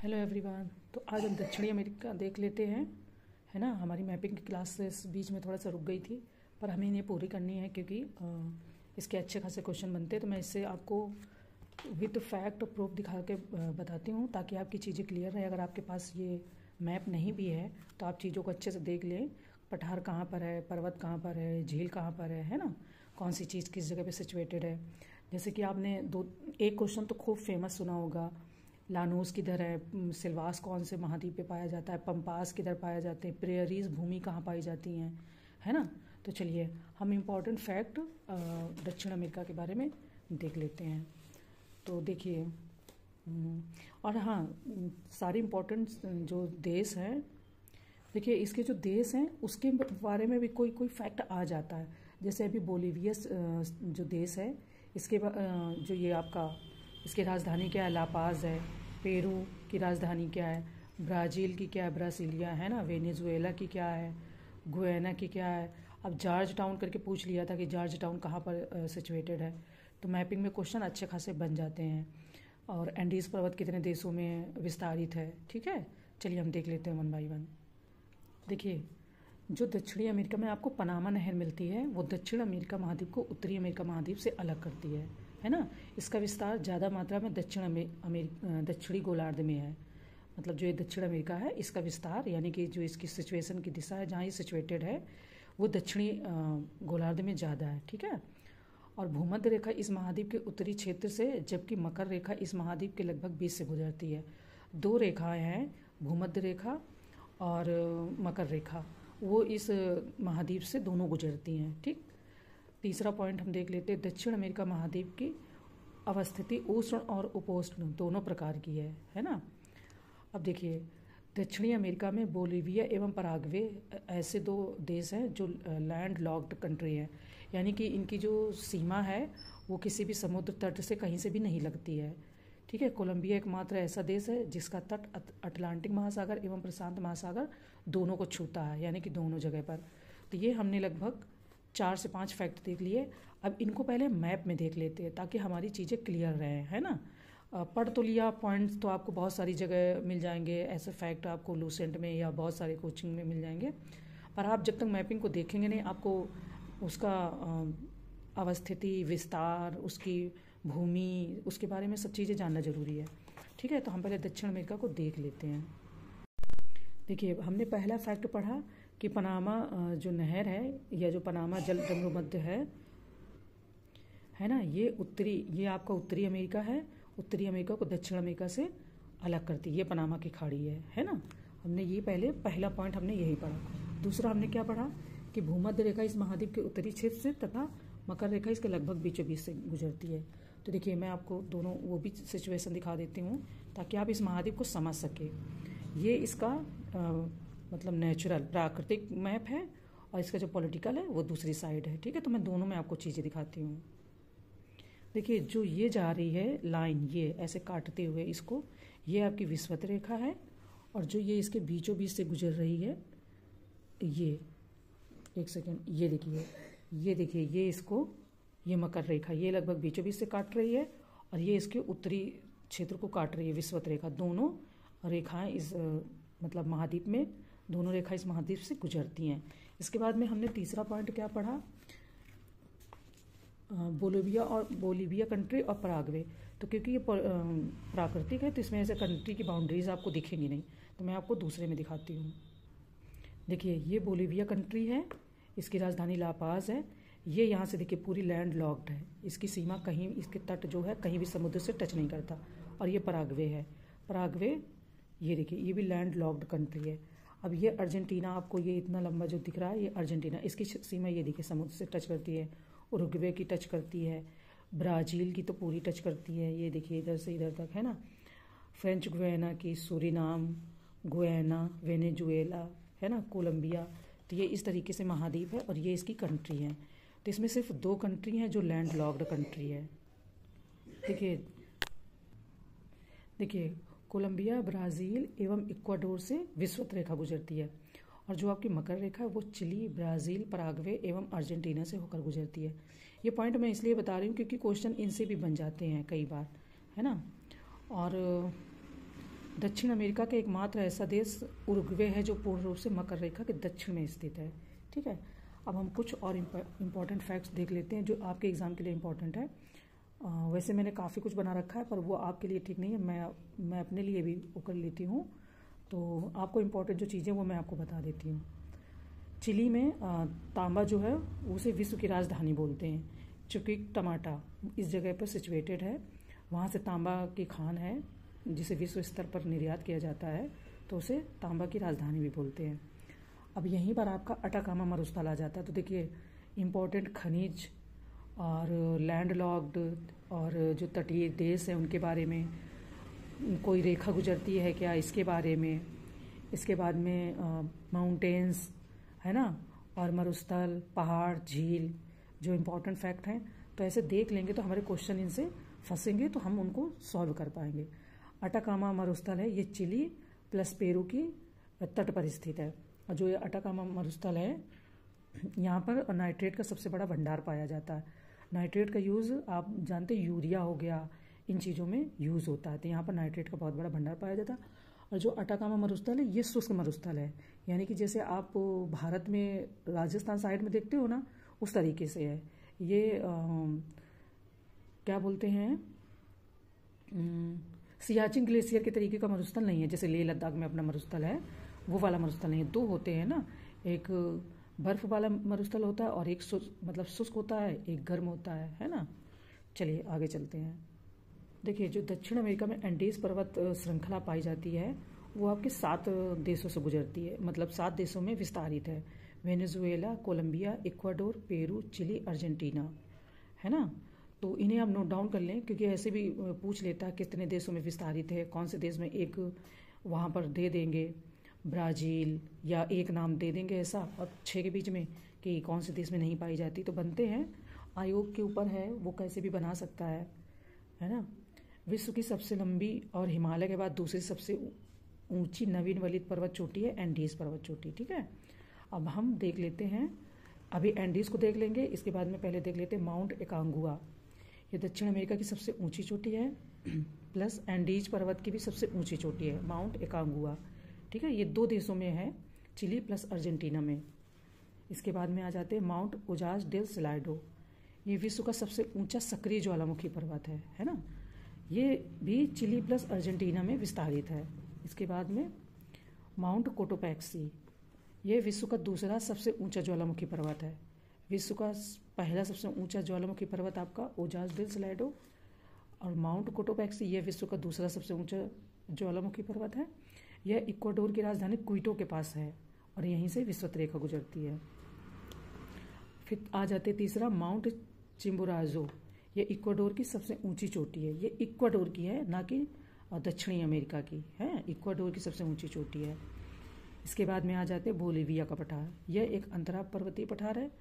Hello everyone. तो आज हम दक्षिणी अमेरिका देख लेते हैं, है ना। हमारी मैपिंग की क्लासेस बीच में थोड़ा सा रुक गई थी, पर हमें इन्हें पूरी करनी है क्योंकि इसके अच्छे खासे क्वेश्चन बनते हैं। तो मैं इससे आपको विद फैक्ट और प्रूफ दिखा के बताती हूँ ताकि आपकी चीज़ें क्लियर रहे। अगर आपके पास ये मैप नहीं भी है तो आप चीज़ों को अच्छे से देख लें। पठार कहाँ पर है, पर्वत कहाँ पर है, झील कहाँ पर है ना, कौन सी चीज़ किस जगह पे सिचुएटेड है। जैसे कि आपने एक क्वेश्चन तो खूब फेमस सुना होगा, लानूस किधर है, सिलवास कौन से महाद्वीप पे पाया जाता है, पंपास किधर पाया जाते हैं, प्रेयरीज भूमि कहाँ पाई जाती हैं, है ना। तो चलिए हम इम्पॉर्टेंट फैक्ट दक्षिण अमेरिका के बारे में देख लेते हैं। तो देखिए, और हाँ, सारे इम्पोर्टेंट जो देश हैं, देखिए इसके जो देश हैं उसके बारे में भी कोई कोई फैक्ट आ जाता है। जैसे अभी बोलीविया जो देश है, इसके जो ये आपका, इसकी राजधानी क्या है, लापाज है। पेरू की राजधानी क्या है, ब्राज़ील की क्या है, ब्रासिलिया, है ना। वेनेजुएला की क्या है, गुयाना की क्या है। अब जॉर्ज टाउन करके पूछ लिया था कि जॉर्ज टाउन कहाँ पर सिचुएटेड है। तो मैपिंग में क्वेश्चन अच्छे खासे बन जाते हैं। और एंडीज पर्वत कितने देशों में विस्तारित है, ठीक है। चलिए हम देख लेते हैं वन बाई वन। देखिए, जो दक्षिणी अमेरिका में आपको पनामा नहर मिलती है वो दक्षिण अमेरिका महाद्वीप को उत्तरी अमेरिका महाद्वीप से अलग करती है ना। इसका विस्तार ज़्यादा मात्रा में दक्षिणी गोलार्ध में है। मतलब जो ये दक्षिण अमेरिका है इसका विस्तार, यानी कि जो इसकी सिचुएशन की दिशा है, जहाँ ये सिचुएटेड है वो दक्षिणी गोलार्ध में ज़्यादा है, ठीक है। और भूमध्य रेखा इस महाद्वीप के उत्तरी क्षेत्र से, जबकि मकर रेखा इस महाद्वीप के लगभग 20 से गुजरती है। दो रेखाएं हैं, भूमध्य रेखा और मकर रेखा, वो इस महाद्वीप से दोनों गुजरती हैं, ठीक। तीसरा पॉइंट हम देख लेते हैं, दक्षिण अमेरिका महाद्वीप की अवस्थिति उष्ण और उपोष्ण दोनों प्रकार की है ना। अब देखिए, दक्षिणी अमेरिका में बोलीविया एवं पराग्वे ऐसे दो देश हैं जो लैंड लॉक्ड कंट्री है, यानी कि इनकी जो सीमा है वो किसी भी समुद्र तट से कहीं से भी नहीं लगती है, ठीक है। कोलंबिया एकमात्र ऐसा देश है जिसका तट अटलांटिक महासागर एवं प्रशांत महासागर दोनों को छूता है, यानी कि दोनों जगह पर। तो ये हमने लगभग 4 से 5 फैक्ट देख लिए। अब इनको पहले मैप में देख लेते हैं ताकि हमारी चीज़ें क्लियर रहें, है ना। पढ़ तो लिया, पॉइंट्स तो आपको बहुत सारी जगह मिल जाएंगे, ऐसे फैक्ट आपको लूसेंट में या बहुत सारे कोचिंग में मिल जाएंगे, पर आप जब तक मैपिंग को देखेंगे नहीं, आपको उसका अवस्थिति, विस्तार, उसकी भूमि, उसके बारे में सब चीज़ें जानना ज़रूरी है, ठीक है। तो हम पहले दक्षिण अमेरिका को देख लेते हैं। देखिए, हमने पहला फैक्ट पढ़ा कि पनामा जो नहर है या जो पनामा जल मध्य है ना, ये आपका उत्तरी अमेरिका है। उत्तरी अमेरिका को दक्षिण अमेरिका से अलग करती है, ये पनामा की खाड़ी है ना। हमने ये पहला पॉइंट हमने यही पढ़ा। दूसरा हमने क्या पढ़ा कि भूमध्य रेखा इस महाद्वीप के उत्तरी क्षेत्र से तथा मकर रेखा इसके लगभग बीचों बीच से गुजरती है। तो देखिए, मैं आपको दोनों वो भी सिचुएशन दिखा देती हूँ ताकि आप इस महाद्वीप को समझ सके। ये इसका मतलब नेचुरल प्राकृतिक मैप है और इसका जो पॉलिटिकल है वो दूसरी साइड है, ठीक है। तो मैं दोनों में आपको चीज़ें दिखाती हूँ। देखिए, जो ये जा रही है लाइन, ये ऐसे काटते हुए इसको, ये आपकी विषुवत रेखा है। और जो ये इसके बीचों बीच से गुजर रही है, ये एक सेकेंड, ये देखिए ये इसको, ये मकर रेखा, ये लगभग बीचों बीच से काट रही है और ये इसके उत्तरी क्षेत्र को काट रही है, विषुवत रेखा। दोनों रेखाएं इस मतलब महाद्वीप में, दोनों रेखा इस महाद्वीप से गुजरती हैं। इसके बाद में हमने तीसरा पॉइंट क्या पढ़ा, बोलीविया कंट्री और पराग्वे। तो क्योंकि ये प्राकृतिक है तो इसमें ऐसे कंट्री की बाउंड्रीज आपको दिखेंगी नहीं, तो मैं आपको दूसरे में दिखाती हूँ। देखिए, ये बोलीविया कंट्री है, इसकी राजधानी लापाज है। ये यहाँ से देखिए पूरी लैंड लॉक्ड है, इसकी सीमा कहीं, इसके तट जो है कहीं भी समुद्र से टच नहीं करता। और ये पराग्वे है, पराग्वे ये देखिए ये भी लैंड लॉक्ड कंट्री है। अब ये अर्जेंटीना, आपको ये इतना लंबा जो दिख रहा है ये अर्जेंटीना, इसकी सीमा ये देखिए समुद्र से टच करती है, उरुग्वे की टच करती है, ब्राज़ील की तो पूरी टच करती है, ये देखिए इधर से इधर तक, है ना। फ्रेंच गुयाना की, सूरीनाम, गुयाना, वेनेजुएला, है ना, कोलंबिया। तो ये इस तरीके से महाद्वीप है और ये इसकी कंट्री है। तो इसमें सिर्फ 2 कंट्री हैं जो लैंड लॉक्ड कंट्री है। देखिए कोलंबिया, ब्राज़ील एवं इक्वाडोर से विषुवत रेखा गुजरती है। और जो आपकी मकर रेखा है वो चिली, ब्राज़ील, पराग्वे एवं अर्जेंटीना से होकर गुजरती है। ये पॉइंट मैं इसलिए बता रही हूँ क्योंकि क्वेश्चन इनसे भी बन जाते हैं कई बार, है ना। और दक्षिण अमेरिका का एकमात्र ऐसा देश उरुग्वे है जो पूर्ण रूप से मकर रेखा के दक्षिण में स्थित है। ठीक है, अब हम कुछ और इम्पॉर्टेंट फैक्ट्स देख लेते हैं जो आपके एग्ज़ाम के लिए इम्पॉर्टेंट है। वैसे मैंने काफ़ी कुछ बना रखा है पर वो आपके लिए ठीक नहीं है, मैं अपने लिए भी वो कर लेती हूँ। तो आपको इम्पॉर्टेंट जो चीज़ें वो मैं आपको बता देती हूँ। चिली में तांबा जो है उसे विश्व की राजधानी बोलते हैं, चूँकि टमाटा इस जगह पर सिचुएटेड है, वहाँ से तांबा की खान है जिसे विश्व स्तर पर निर्यात किया जाता है, तो उसे तांबा की राजधानी भी बोलते हैं। अब यहीं पर आपका अटाकामा मरुस्थल आ जाता है। तो देखिए इम्पोर्टेंट खनिज और लैंडलॉक्ड और जो तटीय देश हैं उनके बारे में, कोई रेखा गुजरती है क्या इसके बारे में, इसके बाद में माउंटेन्स है ना, और मरुस्थल, पहाड़, झील, जो इम्पोर्टेंट फैक्ट हैं। तो ऐसे देख लेंगे तो हमारे क्वेश्चन इनसे फंसेंगे तो हम उनको सॉल्व कर पाएंगे। अटाकामा मरुस्थल है, ये चिली प्लस पेरू की तट पर स्थित है। और जो ये अटाकामा मरुस्थल है यहाँ पर नाइट्रेट का सबसे बड़ा भंडार पाया जाता है। नाइट्रेट का यूज़ आप जानते हैं, यूरिया हो गया, इन चीज़ों में यूज़ होता है, तो यहाँ पर नाइट्रेट का बहुत बड़ा भंडार पाया जाता है। और जो अटाकामा मरुस्थल है ये शुष्क मरुस्थल है, यानी कि जैसे आप भारत में राजस्थान साइड में देखते हो ना, उस तरीके से है ये। क्या बोलते हैं, सियाचिन ग्लेशियर के तरीके का मरुस्थल नहीं है, जैसे लेह लद्दाख में अपना मरुस्थल है वो वाला मरुस्थल नहीं है। दो होते हैं ना, एक बर्फ वाला मरुस्थल होता है और एक मतलब शुष्क होता है, एक गर्म होता है ना। चलिए आगे चलते हैं। देखिए जो दक्षिण अमेरिका में एंडीज पर्वत श्रृंखला पाई जाती है वो आपके 7 देशों से गुजरती है, मतलब 7 देशों में विस्तारित है। Venezuela, Colombia, Ecuador, Peru, Chile, Argentina, है ना। तो इन्हें आप नोट डाउन कर लें क्योंकि ऐसे भी पूछ लेता है कितने देशों में विस्तारित है, कौन से देश में एक वहाँ पर दे देंगे ब्राज़ील या एक नाम दे देंगे ऐसा, और 6 के बीच में कि कौन से देश में नहीं पाई जाती। तो बनते हैं, आयोग के ऊपर है वो कैसे भी बना सकता है ना। विश्व की सबसे लंबी और हिमालय के बाद दूसरी सबसे ऊंची नवीन वलित पर्वत चोटी है एंडीज पर्वत चोटी। ठीक है, अब हम देख लेते हैं, अभी एंडीज को देख लेंगे, इसके बाद में पहले देख लेते हैं माउंट एकांगुआ। ये दक्षिण अमेरिका की सबसे ऊंची चोटी है, प्लस एंडीज पर्वत की भी सबसे ऊंची चोटी है माउंट एकांगुआ। ठीक है, ये 2 देशों में है, चिली प्लस अर्जेंटीना में। इसके बाद में आ जाते हैं माउंट उजाज डेल सिलाडो। ये विश्व का सबसे ऊंचा सक्रिय ज्वालामुखी पर्वत है ना। ये भी चिली प्लस अर्जेंटीना में विस्तारित है। इसके बाद में माउंट कोटोपैक्सी, ये विश्व का दूसरा सबसे ऊंचा ज्वालामुखी पर्वत है। विश्व का पहला सबसे ऊंचा ज्वालामुखी पर्वत आपका उजाज डेल सिलाडो, और माउंट कोटोपैक्सी ये विश्व का दूसरा सबसे ऊंचा ज्वालामुखी पर्वत है। यह इक्वाडोर की राजधानी क्विटो के पास है और यहीं से विषुवत रेखा गुजरती है। फिर आ जाते तीसरा माउंट चिम्बोराजो, ये इक्वाडोर की सबसे ऊंची चोटी है। ये इक्वाडोर की है, ना कि दक्षिणी अमेरिका की है, इक्वाडोर की सबसे ऊंची चोटी है। इसके बाद में आ जाते बोलिविया का पठार, यह एक अंतराप पर्वतीय पठार है।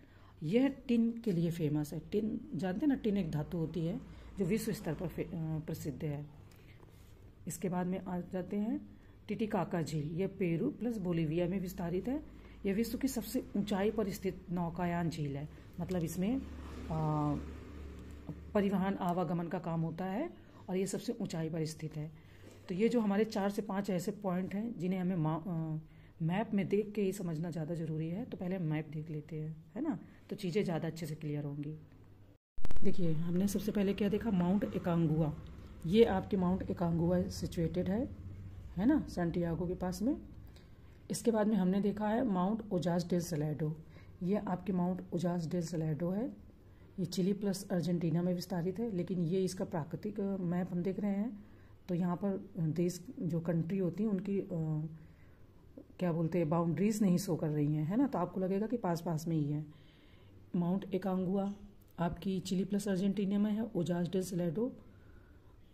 यह टिन के लिए फेमस है। टिन जानते हैं ना, टिन एक धातु होती है जो विश्व स्तर पर प्रसिद्ध है। इसके बाद में आ जाते हैं टिटिकाका झील, यह पेरू प्लस बोलिविया में विस्तारित है। यह विश्व की सबसे ऊंचाई पर स्थित नौकायान झील है, मतलब इसमें परिवहन आवागमन का काम होता है और ये सबसे ऊंचाई पर स्थित है। तो ये जो हमारे 4 से 5 ऐसे पॉइंट हैं जिन्हें हमें मैप में देख के ही समझना ज़्यादा ज़रूरी है। तो पहले हम मैप देख लेते हैं, है ना, तो चीज़ें ज़्यादा अच्छे से क्लियर होंगी। देखिए हमने सबसे पहले क्या देखा, माउंट एकांगुआ। ये आपके माउंट एकांगुआ सिचुएटेड है ना, सैंटियागो के पास में। इसके बाद में हमने देखा है माउंट उजाज डेल सैलाडो, ये आपके माउंट उजाज डेल सैलाडो है। ये चिली प्लस अर्जेंटीना में विस्तारित है, लेकिन ये इसका प्राकृतिक मैप हम देख रहे हैं तो यहाँ पर देश जो कंट्री होती हैं उनकी क्या बोलते हैं बाउंड्रीज नहीं शो कर रही हैं, है ना, तो आपको लगेगा कि पास पास में ही है। माउंट एकांगुआ आपकी चिली प्लस अर्जेंटीना में है। उजाज डेल सैलाडो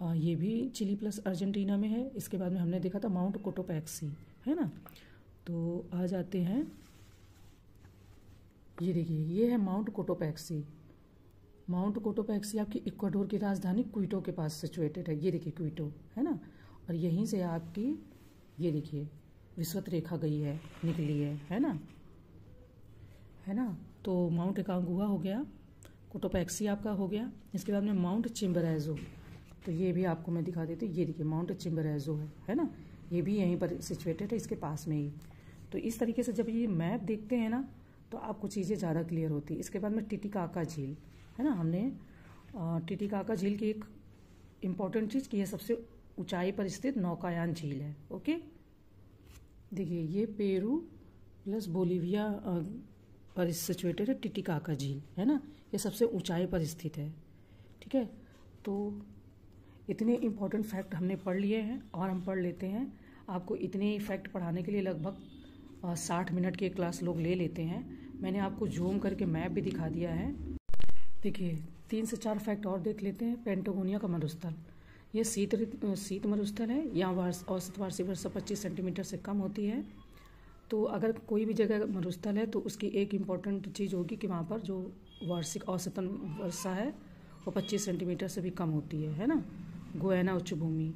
ये भी चिली प्लस अर्जेंटीना में है। इसके बाद में हमने देखा था माउंट कोटोपैक्सी, है ना। तो आ जाते हैं, ये देखिए ये है माउंट कोटोपैक्सी। माउंट कोटोपैक्सी आपकी इक्वाडोर की राजधानी क्विटो के पास सिचुएटेड है। ये देखिए क्विटो, है ना, और यहीं से आपकी ये देखिए विषुवत रेखा गई है, निकली है ना। तो माउंट एकांगुआ हो गया, कोटोपैक्सी आपका हो गया। इसके बाद में माउंट चिम्बोराजो, तो ये भी आपको मैं दिखा देती हूँ। ये देखिए माउंट चिम्बोराजो है ना, ये भी यहीं पर सिचुएटेड है, इसके पास में ही। तो इस तरीके से जब ये मैप देखते हैं ना तो आपको चीज़ें ज़्यादा क्लियर होती है। इसके बाद में टिटिकाका झील है ना, हमने टिटिकाका झील की एक इम्पॉर्टेंट चीज़ कि यह सबसे ऊंचाई पर स्थित नौकायान झील है। ओके, देखिए ये पेरू प्लस बोलीविया पर सिचुएटेड है टिटिकाका झील है ना, ये सबसे ऊंचाई पर स्थित है। ठीक है, तो इतने इम्पोर्टेंट फैक्ट हमने पढ़ लिए हैं और हम पढ़ लेते हैं। आपको इतने फैक्ट पढ़ाने के लिए लगभग 60 मिनट की क्लास लोग ले लेते हैं। मैंने आपको जूम करके मैप भी दिखा दिया है। देखिए 3 से 4 फैक्ट और देख लेते हैं। पेंटागोनिया का मरुस्थल, ये शीत मरुस्थल है। यहाँ औसत वार्षिक वर्षा 25 सेंटीमीटर से कम होती है। तो अगर कोई भी जगह मरुस्थल है तो उसकी एक इम्पॉर्टेंट चीज़ होगी कि वहाँ पर जो वार्षिक औसतन वर्षा है वो 25 सेंटीमीटर से भी कम होती है ना। गुयाना उच्च भूमि,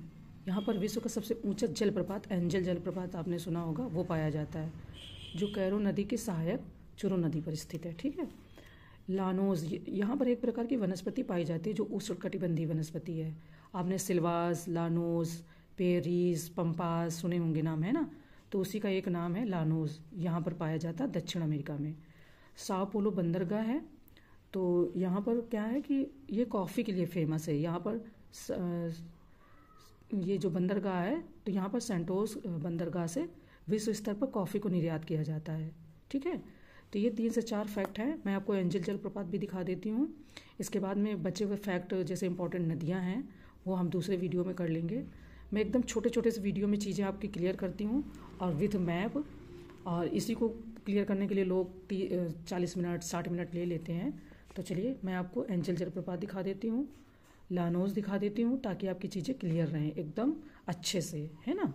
यहाँ पर विश्व का सबसे ऊंचा जलप्रपात एंजल जलप्रपात आपने सुना होगा, वो पाया जाता है, जो कैरो नदी की सहायक चुरो नदी पर स्थित है। ठीक है, लानोज, यहाँ पर एक प्रकार की वनस्पति पाई जाती है जो उष्णकटिबंधीय वनस्पति है। आपने सिल्वास, लानोज, पेरीज, पंपास सुने होंगे नाम, है ना, तो उसी का एक नाम है लानोज। यहाँ पर पाया जाता है दक्षिण अमेरिका में। साओ पोलो बंदरगाह है, तो यहाँ पर क्या है कि ये कॉफ़ी के लिए फेमस है। यहाँ पर ये जो बंदरगाह है तो यहाँ पर सेंटोस बंदरगाह से विश्व स्तर पर कॉफ़ी को निर्यात किया जाता है। ठीक है, तो ये 3 से 4 फैक्ट हैं। मैं आपको एंजल जलप्रपात भी दिखा देती हूँ। इसके बाद में बचे हुए फैक्ट जैसे इंपॉर्टेंट नदियाँ हैं वो हम दूसरे वीडियो में कर लेंगे। मैं एकदम छोटे छोटे से वीडियो में चीज़ें आपकी क्लियर करती हूँ और विथ मैप, और इसी को क्लियर करने के लिए लोग 40 मिनट 60 मिनट ले लेते हैं। तो चलिए मैं आपको एंजल जलप्रपात दिखा देती हूँ, लानोज दिखा देती हूँ, ताकि आपकी चीज़ें क्लियर रहें एकदम अच्छे से, है ना।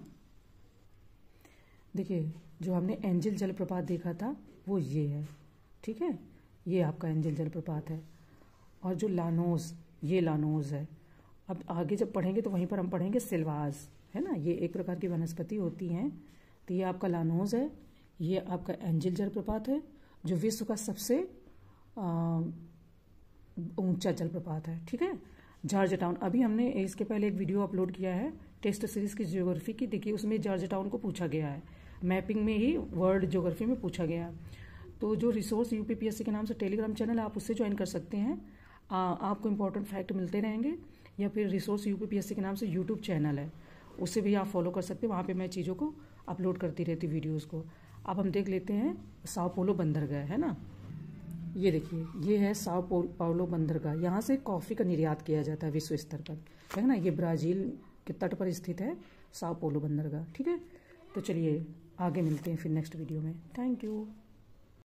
देखिए जो हमने एंजल जलप्रपात देखा था वो ये है। ठीक है, ये आपका एंजल जलप्रपात है। और जो लानोज, ये लानोज है। अब आगे जब पढ़ेंगे तो वहीं पर हम पढ़ेंगे सिल्वास, है ना, ये एक प्रकार की वनस्पति होती हैं। तो ये आपका लानोज है, ये आपका एंजल जलप्रपात है जो विश्व का सबसे ऊंचा जलप्रपात है। ठीक है, जॉर्ज टाउन, अभी हमने इसके पहले एक वीडियो अपलोड किया है टेस्ट सीरीज की ज्योग्राफी की। देखिए उसमें जॉर्ज टाउन को पूछा गया है, मैपिंग में ही वर्ल्ड ज्योग्राफी में पूछा गया है। तो जो रिसोर्स यूपीपीएससी के नाम से टेलीग्राम चैनल है आप उससे ज्वाइन कर सकते हैं। आपको इंपॉर्टेंट फैक्ट मिलते रहेंगे। या फिर रिसोर्स यूपीपीएससी के नाम से यूट्यूब चैनल है, उससे भी आप फॉलो कर सकते हैं। वहाँ पे मैं चीज़ों को अपलोड करती रहती वीडियोज़ को। अब हम देख लेते हैं साओ पोलो बंदरगाह, है ना। ये देखिए ये है साओ पाउलो बंदरगाह, यहाँ से कॉफ़ी का निर्यात किया जाता है विश्व स्तर पर, है ना। ये ब्राज़ील के तट पर स्थित है साओ पोलो बंदरगाह। ठीक है, तो चलिए आगे मिलते हैं फिर नेक्स्ट वीडियो में। Thank you.